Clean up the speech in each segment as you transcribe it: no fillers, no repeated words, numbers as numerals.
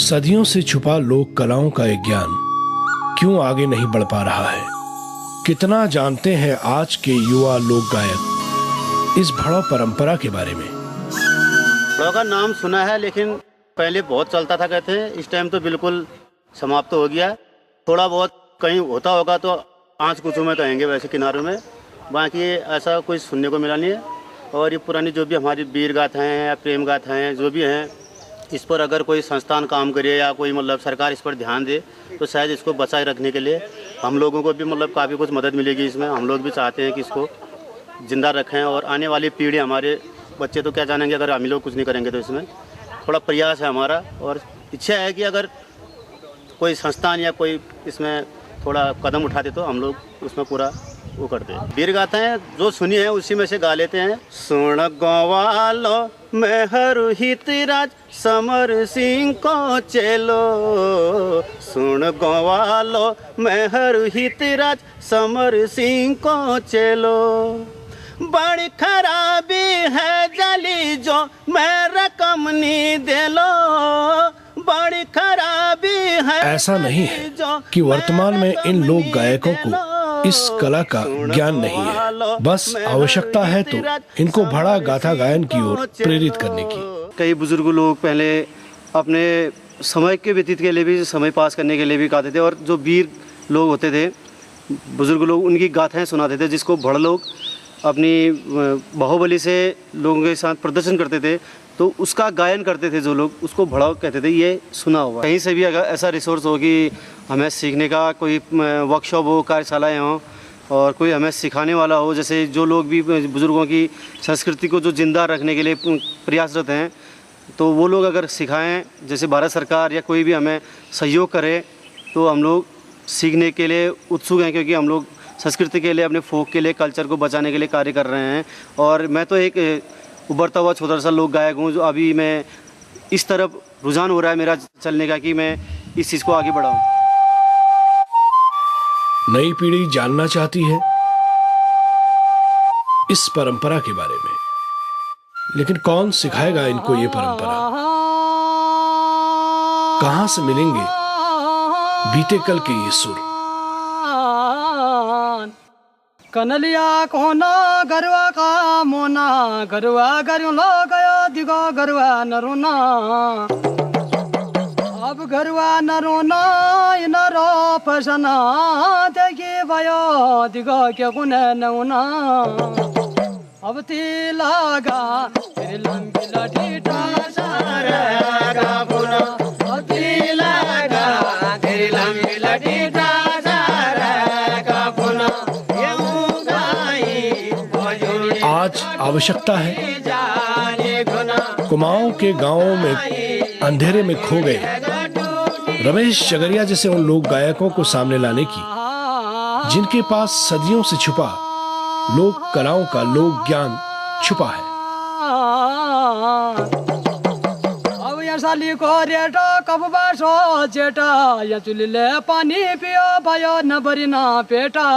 सदियों से छुपा लोक कलाओं का एक ज्ञान क्यों आगे नहीं बढ़ पा रहा है? कितना जानते हैं आज के युवा लोक गायक इस भड़ो परंपरा के बारे में? भड़ो का नाम सुना है, लेकिन पहले बहुत चलता था कहते हैं। इस टाइम तो बिल्कुल समाप्त हो गया। थोड़ा बहुत कहीं होता होगा तो आँच कुचों में कहेंगे, वैसे किनारों में। बाकी ऐसा कोई सुनने को मिला नहीं है। और ये पुरानी जो भी हमारी वीर गाथाएँ हैं या प्रेम गाथाएँ हैं, जो भी हैं, इस पर अगर कोई संस्थान काम करे या कोई मतलब सरकार इस पर ध्यान दे तो शायद इसको बचाए रखने के लिए हम लोगों को भी मतलब काफ़ी कुछ मदद मिलेगी इसमें। हम लोग भी चाहते हैं कि इसको ज़िंदा रखें और आने वाली पीढ़ी, हमारे बच्चे तो क्या जानेंगे अगर हम लोग कुछ नहीं करेंगे। तो इसमें थोड़ा प्रयास है हमारा और इच्छा है कि अगर कोई संस्थान या कोई इसमें थोड़ा कदम उठाते तो हम लोग उसमें पूरा वो करते हैं। वीर गाथाएँ जो सुनी है उसी में से गा लेते हैं। सुन गवालो मैं हर हितराज समर सिंह को चेलो, सुन गवालो मैं हर हितराज समर सिंह को चेलो। बड़ी खराबी है जली जो मैं रकम नहीं दे लो, बड़ी खराबी है। ऐसा नहीं है कि वर्तमान में इन लोक गायकों को इस कला का ज्ञान नहीं है, बस आवश्यकता है तो इनको भड़ा गाथा गायन की ओर प्रेरित करने की। कई बुजुर्ग लोग पहले अपने समय के व्यतीत के लिए भी, समय पास करने के लिए भी गाते थे। और जो वीर लोग होते थे, बुजुर्ग लोग, उनकी गाथाएं सुनाते थे, जिसको बड़ लोग अपनी बाहुबली से लोगों के साथ प्रदर्शन करते थे तो उसका गायन करते थे। जो लोग उसको भड़ाव कहते थे। ये सुना हुआ। कहीं से भी अगर ऐसा रिसोर्स हो कि हमें सीखने का कोई वर्कशॉप हो, कार्यशालाएँ हों और कोई हमें सिखाने वाला हो, जैसे जो लोग भी बुज़ुर्गों की संस्कृति को जो ज़िंदा रखने के लिए प्रयासरत हैं, तो वो लोग अगर सिखाएं, जैसे भारत सरकार या कोई भी हमें सहयोग करे तो हम लोग सीखने के लिए उत्सुक हैं। क्योंकि हम लोग संस्कृति के लिए, अपने फोक के लिए, कल्चर को बचाने के लिए कार्य कर रहे हैं। और मैं तो एक उभरता हुआ छोटा सा लोक गायक हूँ, जो अभी मैं इस तरफ रुझान हो रहा है मेरा चलने का कि मैं इस चीज़ को आगे बढ़ाऊँ। नई पीढ़ी जानना चाहती है इस परंपरा के बारे में, लेकिन कौन सिखाएगा इनको ये परंपरा? कहां से मिलेंगे बीते कल के ये सुर? कनलिया कोना गरवा का मोना, गरवा गरु लो गयो दिगो गरवा नरोना। अब गरवा नरोना नरो पसना देखी भयो दिगो क्या गुने नौना। अब तिलागा तेरी लंबी लाठी सारा का पुना, अब तिलागा तेरी लंबी लाठी आज आवश्यकता है कुमाऊं के गांवों में अंधेरे में खो गए रमेश जगरिया जैसे उन लोक गायकों को सामने लाने की, जिनके पास सदियों से छुपा लोक कलाओं का लोक ज्ञान छुपा है। अब ये साली को रेटा कब बासो जेटा, या चुलिले पानी पियो भयो न भरी ना पेटा।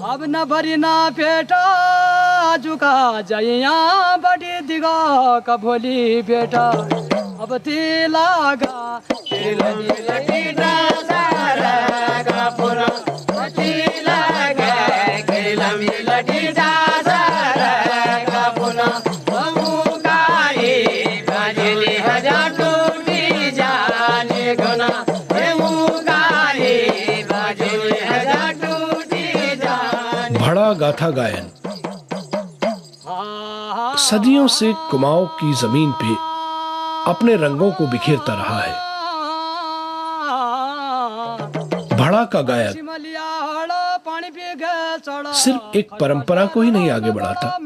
अब न भरी ना पेटा जुका जाइया बड़ी दिगा कभोली बेटा। अब तिलागा भड़ा गाथा गायन सदियों से कुमाऊं की जमीन पे अपने रंगों को बिखेरता रहा है। भड़ा का गायक सिर्फ एक परंपरा को ही नहीं आगे बढ़ाता,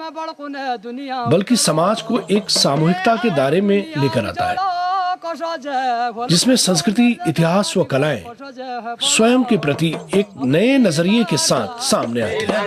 बल्कि समाज को एक सामूहिकता के दायरे में लेकर आता है, जिसमें संस्कृति, इतिहास व कलाएं स्वयं के प्रति एक नए नजरिए के साथ सामने आती हैं।